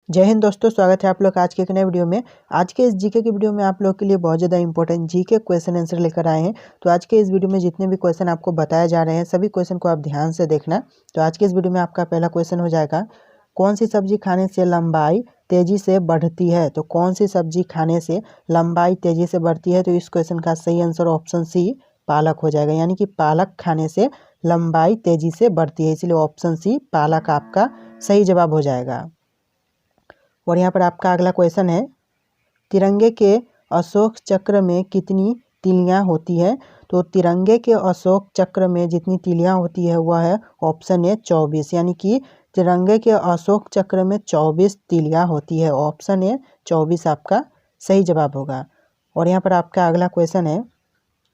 जय हिंद दोस्तों, स्वागत है आप लोग आज के एक नए वीडियो में। आज के इस जीके की वीडियो में आप लोग के लिए बहुत ज़्यादा इंपॉर्टेंट जीके क्वेश्चन आंसर लेकर आए हैं। तो आज के इस वीडियो में जितने भी क्वेश्चन आपको बताए जा रहे हैं सभी क्वेश्चन को आप ध्यान से देखना। तो आज के इस वीडियो में आपका पहला क्वेश्चन हो जाएगा, कौन सी सब्जी खाने से लंबाई तेजी से बढ़ती है। तो कौन सी सब्जी खाने से लंबाई तेजी से बढ़ती है। तो इस क्वेश्चन का सही आंसर ऑप्शन सी पालक हो जाएगा, यानी कि पालक खाने से लंबाई तेजी से बढ़ती है, इसलिए ऑप्शन सी पालक आपका सही जवाब हो जाएगा। और यहाँ पर आपका अगला क्वेश्चन है, तिरंगे के अशोक चक्र में कितनी तिलियाँ होती है। तो तिरंगे के अशोक चक्र में जितनी तिलियाँ होती है वह है ऑप्शन ए 24, यानी कि तिरंगे के अशोक चक्र में 24 तिलियाँ होती है। ऑप्शन ए 24 आपका सही जवाब होगा। और यहाँ पर आपका अगला क्वेश्चन है,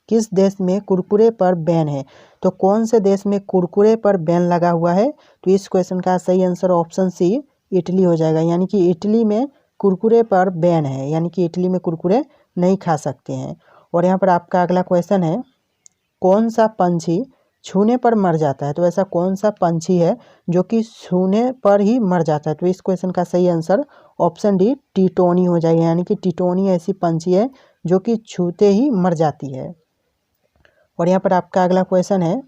किस देश में कुरकुरे पर बैन है। तो कौन से देश में कुरकुरे पर बैन लगा हुआ है। तो इस क्वेश्चन का सही आंसर ऑप्शन सी इटली हो जाएगा, यानी कि इटली में कुरकुरे पर बैन है, यानी कि इटली में कुरकुरे नहीं खा सकते हैं। और यहाँ पर आपका अगला क्वेश्चन है, कौन सा पंछी छूने पर मर जाता है। तो ऐसा कौन सा पंछी है जो कि छूने पर ही मर जाता है। तो इस क्वेश्चन का सही आंसर ऑप्शन डी टिटोनी हो जाएगा, यानी कि टिटोनी ऐसी पंछी है जो कि छूते ही मर जाती है। और यहाँ पर आपका अगला क्वेश्चन है,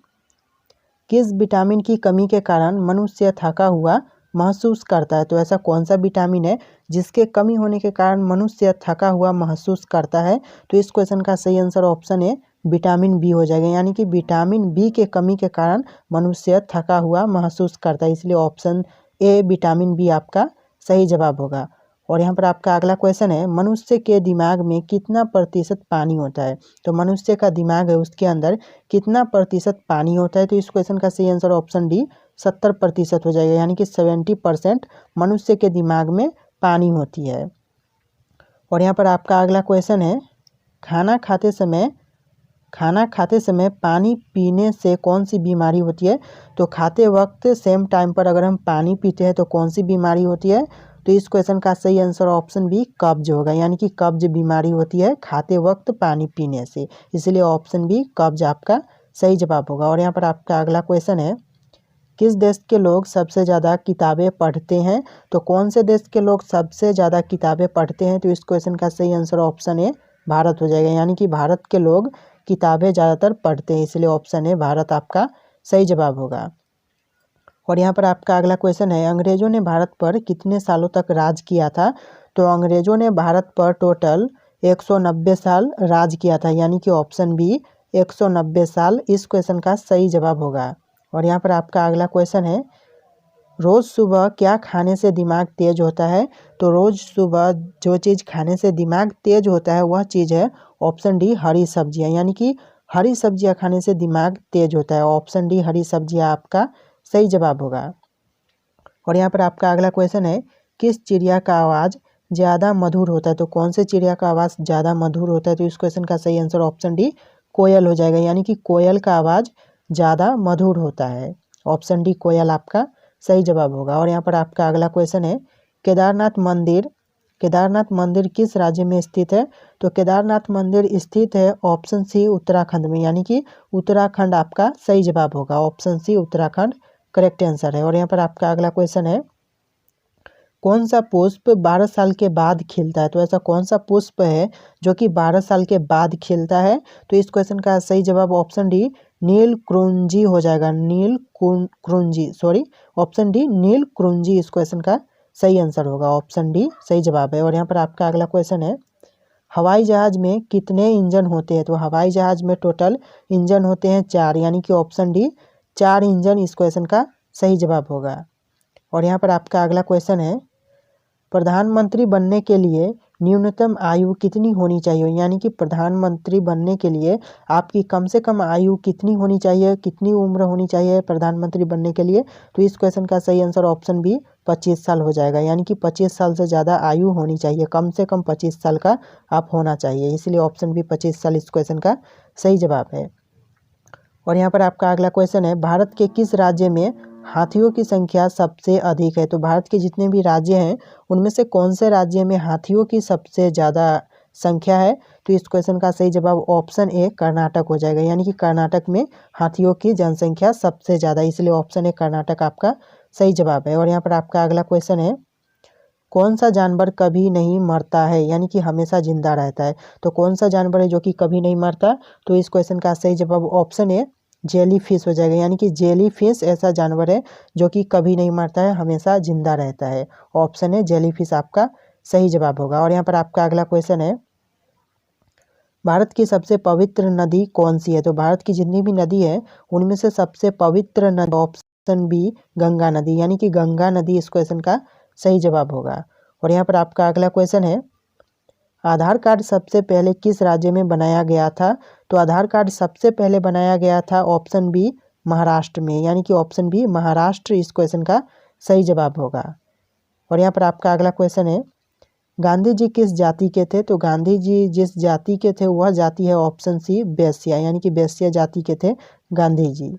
किस विटामिन की कमी के कारण मनुष्य थका हुआ महसूस करता है। तो ऐसा कौन सा विटामिन है जिसके कमी होने के कारण मनुष्य थका हुआ महसूस करता है। तो इस क्वेश्चन का सही आंसर ऑप्शन है विटामिन बी हो जाएगा, यानी कि विटामिन बी के कमी के कारण मनुष्य थका हुआ महसूस करता है, इसलिए ऑप्शन ए विटामिन बी आपका सही जवाब होगा। और यहाँ पर आपका अगला क्वेश्चन है, मनुष्य के दिमाग में कितना प्रतिशत पानी होता है। तो मनुष्य का दिमाग है उसके अंदर कितना प्रतिशत पानी होता है। तो इस क्वेश्चन का सही आंसर ऑप्शन डी 70% हो जाएगा, यानी कि 70% मनुष्य के दिमाग में पानी होती है। और यहाँ पर आपका अगला क्वेश्चन है, खाना खाते समय पानी पीने से कौन सी बीमारी होती है। तो खाते वक्त सेम टाइम पर अगर हम पानी पीते हैं तो कौन सी बीमारी होती है। तो इस क्वेश्चन का सही आंसर ऑप्शन बी कब्ज होगा, यानी कि कब्ज बीमारी होती है खाते वक्त पानी पीने से, इसलिए ऑप्शन बी कब्ज आपका सही जवाब होगा। और यहाँ पर आपका अगला क्वेश्चन है, किस देश के लोग सबसे ज़्यादा किताबें पढ़ते हैं। तो कौन से देश के लोग सबसे ज़्यादा किताबें पढ़ते हैं। तो इस क्वेश्चन का सही आंसर ऑप्शन ए भारत हो जाएगा, यानी कि भारत के लोग किताबें ज़्यादातर पढ़ते हैं, इसलिए ऑप्शन ए भारत आपका सही जवाब होगा। और यहाँ पर आपका अगला क्वेश्चन है, अंग्रेज़ों ने भारत पर कितने सालों तक राज किया था। तो अंग्रेज़ों ने भारत पर टोटल 190 साल राज किया था, यानी कि ऑप्शन बी 190 साल इस क्वेश्चन का सही जवाब होगा। और यहाँ पर आपका अगला क्वेश्चन है, रोज़ सुबह क्या खाने से दिमाग तेज होता है। तो रोज़ सुबह जो चीज़ खाने से दिमाग तेज होता है वह चीज़ है ऑप्शन डी हरी सब्जियाँ, यानी कि हरी सब्जियाँ खाने से दिमाग तेज होता है। ऑप्शन डी हरी सब्जियाँ आपका सही जवाब होगा। और यहाँ पर आपका अगला क्वेश्चन है, किस चिड़िया का आवाज़ ज़्यादा मधुर होता है। तो कौन से चिड़िया का आवाज़ ज़्यादा मधुर होता है। तो इस क्वेश्चन का सही आंसर ऑप्शन डी कोयल हो जाएगा, यानी कि कोयल का आवाज़ ज़्यादा मधुर होता है। ऑप्शन डी कोयल आपका सही जवाब होगा। और यहाँ पर आपका अगला क्वेश्चन है, केदारनाथ मंदिर किस राज्य में स्थित है। तो केदारनाथ मंदिर स्थित है ऑप्शन सी उत्तराखंड में, यानी कि उत्तराखंड आपका सही जवाब होगा। Option C Uttarakhand correct answer है। और यहाँ पर आपका अगला क्वेश्चन है, कौन सा पुष्प 12 साल के बाद खिलता है। तो ऐसा कौन सा पुष्प है जो कि 12 साल के बाद खिलता है। तो इस क्वेश्चन का सही जवाब ऑप्शन डी नील क्रुंजी हो जाएगा, ऑप्शन डी नील क्रुंजी इस क्वेश्चन का सही आंसर होगा। ऑप्शन डी सही जवाब है। और यहाँ पर आपका अगला क्वेश्चन है, हवाई जहाज़ में कितने इंजन होते हैं। तो हवाई जहाज़ में टोटल इंजन होते हैं 4, यानी कि ऑप्शन डी 4 इंजन इस क्वेश्चन का सही जवाब होगा। और यहाँ पर आपका अगला क्वेश्चन है, प्रधानमंत्री बनने के लिए न्यूनतम आयु कितनी होनी चाहिए। यानी कि प्रधानमंत्री बनने के लिए आपकी कम से कम आयु कितनी होनी चाहिए, कितनी उम्र होनी चाहिए प्रधानमंत्री बनने के लिए। तो इस क्वेश्चन का सही आंसर ऑप्शन बी 25 साल हो जाएगा, यानी कि 25 साल से ज़्यादा आयु होनी चाहिए, कम से कम 25 साल का आप होना चाहिए, इसलिए ऑप्शन बी 25 साल इस क्वेश्चन का सही जवाब है। और यहाँ पर आपका अगला क्वेश्चन है, भारत के किस राज्य में हाथियों की संख्या सबसे अधिक है। तो भारत के जितने भी राज्य हैं उनमें से कौन से राज्य में हाथियों की सबसे ज़्यादा संख्या है। तो इस क्वेश्चन का सही जवाब ऑप्शन ए कर्नाटक हो जाएगा, यानी कि कर्नाटक में हाथियों की जनसंख्या सबसे ज़्यादा, इसलिए ऑप्शन ए कर्नाटक आपका सही जवाब है। और यहाँ पर आपका अगला क्वेश्चन है, कौन सा जानवर कभी नहीं मरता है यानी कि हमेशा जिंदा रहता है। तो कौन सा जानवर है जो कि कभी नहीं मरता? तो इस क्वेश्चन का सही जवाब ऑप्शन ए जेली फिश हो जाएगा, यानी कि जेली फिश ऐसा जानवर है जो कि कभी नहीं मरता है, हमेशा जिंदा रहता है। ऑप्शन ए जेली फिश आपका सही जवाब होगा। और यहाँ पर आपका अगला क्वेश्चन है, भारत की सबसे पवित्र नदी कौन सी है? तो भारत की जितनी भी नदी है उनमें से सबसे पवित्र नदी ऑप्शन बी गंगा नदी, यानी कि गंगा नदी इस क्वेश्चन का सही जवाब होगा। और यहाँ पर आपका अगला क्वेश्चन है, आधार कार्ड सबसे पहले किस राज्य में बनाया गया था? तो आधार कार्ड सबसे पहले बनाया गया था ऑप्शन बी महाराष्ट्र में, यानी कि ऑप्शन बी महाराष्ट्र इस क्वेश्चन का सही जवाब होगा। और यहाँ पर आपका अगला क्वेश्चन है, गांधी जी किस जाति के थे? तो गांधी जी जिस जाति के थे वह जाति है ऑप्शन सी वैश्या, यानी कि वैश्या जाति के थे गांधी जी।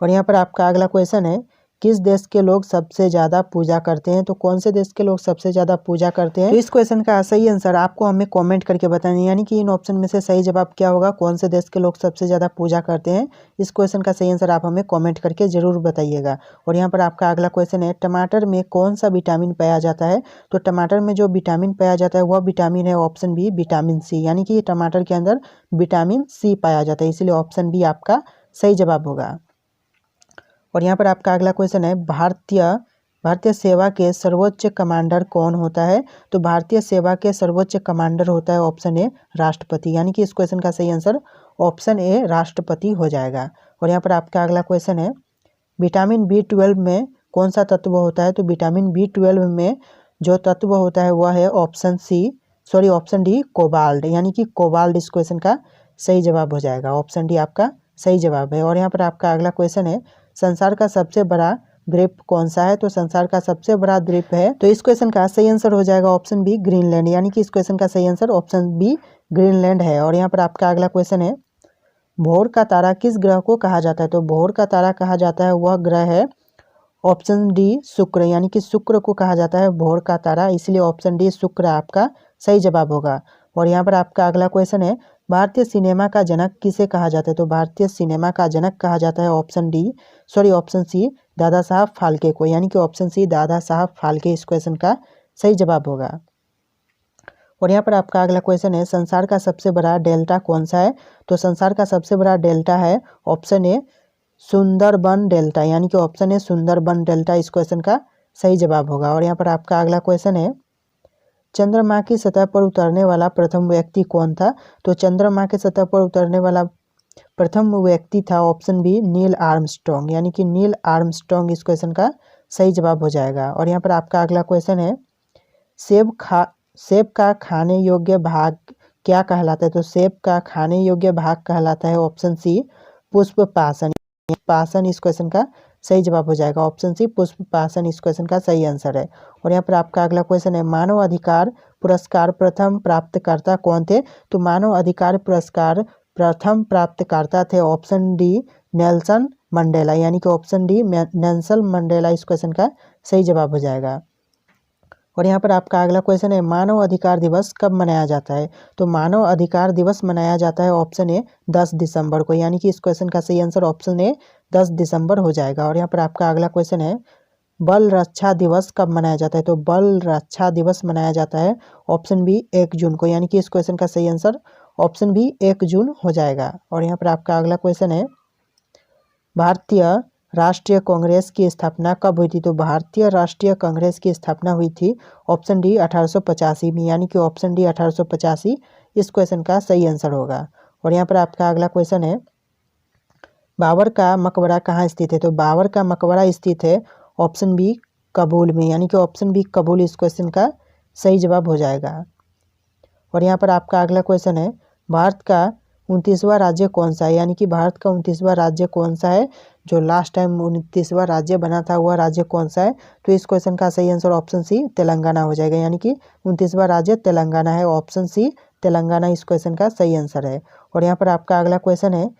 और यहाँ पर आपका अगला क्वेश्चन है, किस देश के लोग सबसे ज़्यादा पूजा करते हैं? तो कौन से देश के लोग सबसे ज़्यादा पूजा करते हैं? तो इस क्वेश्चन का सही आंसर आपको हमें कमेंट करके बताना है, यानी कि इन ऑप्शन में से सही जवाब क्या होगा, कौन से देश के लोग सबसे ज़्यादा पूजा करते हैं? इस क्वेश्चन का सही आंसर आप हमें कमेंट करके ज़रूर बताइएगा। और यहाँ पर आपका अगला क्वेश्चन है, टमाटर में कौन सा विटामिन पाया जाता है? तो टमाटर में जो विटामिन पाया जाता है वह विटामिन है ऑप्शन बी विटामिन सी, यानी कि टमाटर के अंदर विटामिन सी पाया जाता है, इसलिए ऑप्शन बी आपका सही जवाब होगा। और यहाँ पर आपका अगला क्वेश्चन है, भारतीय सेवा के सर्वोच्च कमांडर कौन होता है? तो भारतीय सेवा के सर्वोच्च कमांडर होता है ऑप्शन ए राष्ट्रपति, यानी कि इस क्वेश्चन का सही आंसर ऑप्शन ए राष्ट्रपति हो जाएगा। और यहाँ पर आपका अगला क्वेश्चन है, विटामिन B12 में कौन सा तत्व होता है? तो विटामिन B12 में जो तत्व होता है वह है ऑप्शन डी कोबाल्ट, यानी कि कोबाल्ट इस क्वेश्चन का सही जवाब हो जाएगा। ऑप्शन डी आपका सही जवाब है। और यहाँ पर आपका अगला क्वेश्चन है, संसार का सबसे बड़ा द्वीप कौन सा है? तो संसार का सबसे बड़ा द्वीप है, तो इस क्वेश्चन का सही आंसर हो जाएगा ऑप्शन बी ग्रीनलैंड, यानी कि इस क्वेश्चन का सही आंसर ऑप्शन बी ग्रीनलैंड है। और यहाँ पर आपका अगला क्वेश्चन है, भोर का तारा किस ग्रह को कहा जाता है? तो भोर का तारा कहा जाता है वह ग्रह है ऑप्शन डी शुक्र, यानी कि शुक्र को कहा जाता है भोर का तारा, इसलिए ऑप्शन डी शुक्र आपका सही जवाब होगा। और यहाँ पर आपका अगला क्वेश्चन है, भारतीय सिनेमा का जनक किसे कहा जाता है? तो भारतीय सिनेमा का जनक कहा जाता है ऑप्शन सी दादा साहब फाल्के को, यानी कि ऑप्शन सी दादा साहब फाल्के इस क्वेश्चन का सही जवाब होगा। और यहाँ पर आपका अगला क्वेश्चन है, संसार का सबसे बड़ा डेल्टा कौन सा है? तो संसार का सबसे बड़ा डेल्टा है ऑप्शन ए सुंदरबन डेल्टा, यानी कि ऑप्शन ए सुंदरबन डेल्टा इस क्वेश्चन का सही जवाब होगा। और यहाँ पर आपका अगला क्वेश्चन है, चंद्रमा की सतह पर उतरने वाला प्रथम व्यक्ति कौन था? तो चंद्रमा की सतह पर उतरने वाला प्रथम व्यक्ति था ऑप्शन बी नील आर्मस्ट्रॉन्ग, यानी कि नील आर्मस्ट्रॉन्ग इस क्वेश्चन का सही जवाब हो जाएगा। और यहाँ पर आपका अगला क्वेश्चन है, सेब का खाने योग्य भाग क्या कहलाता है? तो सेब का खाने योग्य भाग कहलाता है ऑप्शन सी पुष्प पासन इस क्वेश्चन का सही जवाब हो जाएगा। ऑप्शन सी पुष्प पासन इस क्वेश्चन का सही आंसर है। और यहाँ पर आपका अगला क्वेश्चन है, मानव अधिकार पुरस्कार प्रथम प्राप्तकर्ता कौन थे? तो मानव अधिकार पुरस्कार प्रथम प्राप्तकर्ता थे ऑप्शन डी नेल्सन मंडेला, यानी कि ऑप्शन डी नेल्सन मंडेला इस क्वेश्चन का सही जवाब हो जाएगा। और यहाँ पर आपका अगला क्वेश्चन है, मानव अधिकार दिवस कब मनाया जाता है? तो मानव अधिकार दिवस मनाया जाता है ऑप्शन ए 10 दिसंबर को, यानी कि इस क्वेश्चन का सही आंसर ऑप्शन ए 10 दिसंबर हो जाएगा। और यहाँ पर आपका अगला क्वेश्चन है, बल रक्षा दिवस कब मनाया जाता है? तो बल रक्षा दिवस मनाया जाता है ऑप्शन बी 1 जून को, यानी कि इस क्वेश्चन का सही आंसर ऑप्शन बी 1 जून हो जाएगा। और यहाँ पर आपका अगला क्वेश्चन है, भारतीय राष्ट्रीय कांग्रेस की स्थापना कब हुई थी? तो भारतीय राष्ट्रीय कांग्रेस की स्थापना हुई थी ऑप्शन डी 1885 में, यानी कि ऑप्शन डी 1885 इस क्वेश्चन का सही आंसर होगा। और यहाँ पर आपका अगला क्वेश्चन है, बाबर का मकबरा कहाँ स्थित है? तो बाबर का मकबरा स्थित है ऑप्शन बी काबुल में, यानी कि ऑप्शन बी काबुल इस क्वेश्चन का सही जवाब हो जाएगा। और यहाँ पर आपका अगला क्वेश्चन है, भारत का 29वां राज्य कौन सा है? यानी कि भारत का 29वां राज्य कौन सा है? जो लास्ट टाइम 29वां राज्य बना था वह राज्य कौन सा है? तो इस क्वेश्चन का सही आंसर ऑप्शन सी तेलंगाना हो जाएगा, यानी कि 29वां राज्य तेलंगाना है, ऑप्शन सी तेलंगाना इस क्वेश्चन का सही आंसर है। और यहाँ पर आपका अगला क्वेश्चन है,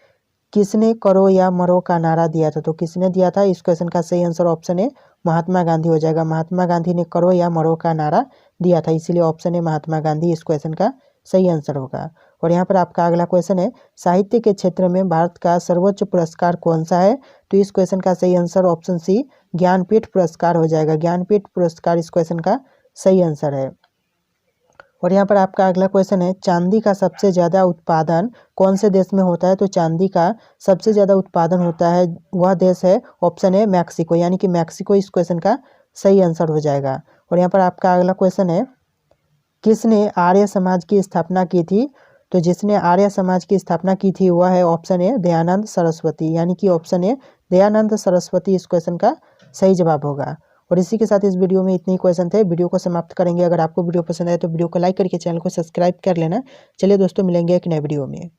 किसने करो या मरो का नारा दिया था? तो किसने दिया था? इस क्वेश्चन का सही answer option A Mahatma Gandhi हो जाएगा। महात्मा गांधी ने करो या मरो का नारा दिया था, इसीलिए ऑप्शन ए महात्मा गांधी इस क्वेश्चन का सही आंसर होगा। और यहाँ पर आपका अगला क्वेश्चन है, साहित्य के क्षेत्र में भारत का सर्वोच्च पुरस्कार कौन सा है? तो इस क्वेश्चन का सही आंसर ऑप्शन सी ज्ञानपीठ पुरस्कार हो जाएगा। ज्ञानपीठ पुरस्कार इस क्वेश्चन का सही आंसर है। और यहाँ पर आपका अगला क्वेश्चन है, चांदी का सबसे ज़्यादा उत्पादन कौन से देश में होता है? तो चांदी का सबसे ज़्यादा उत्पादन होता है वह देश है, ऑप्शन है मैक्सिको, यानी कि मैक्सिको इस क्वेश्चन का सही आंसर हो जाएगा। और यहाँ पर आपका अगला क्वेश्चन है, किसने आर्य समाज की स्थापना की थी? तो जिसने आर्य समाज की स्थापना की थी वह है, ऑप्शन है दयानंद सरस्वती, यानी कि ऑप्शन है दयानंद सरस्वती इस क्वेश्चन का सही जवाब होगा। और इसी के साथ इस वीडियो में इतने ही क्वेश्चन थे, वीडियो को समाप्त करेंगे। अगर आपको वीडियो पसंद आए तो वीडियो को लाइक करके चैनल को सब्सक्राइब कर लेना। चलिए दोस्तों, मिलेंगे एक नए वीडियो में।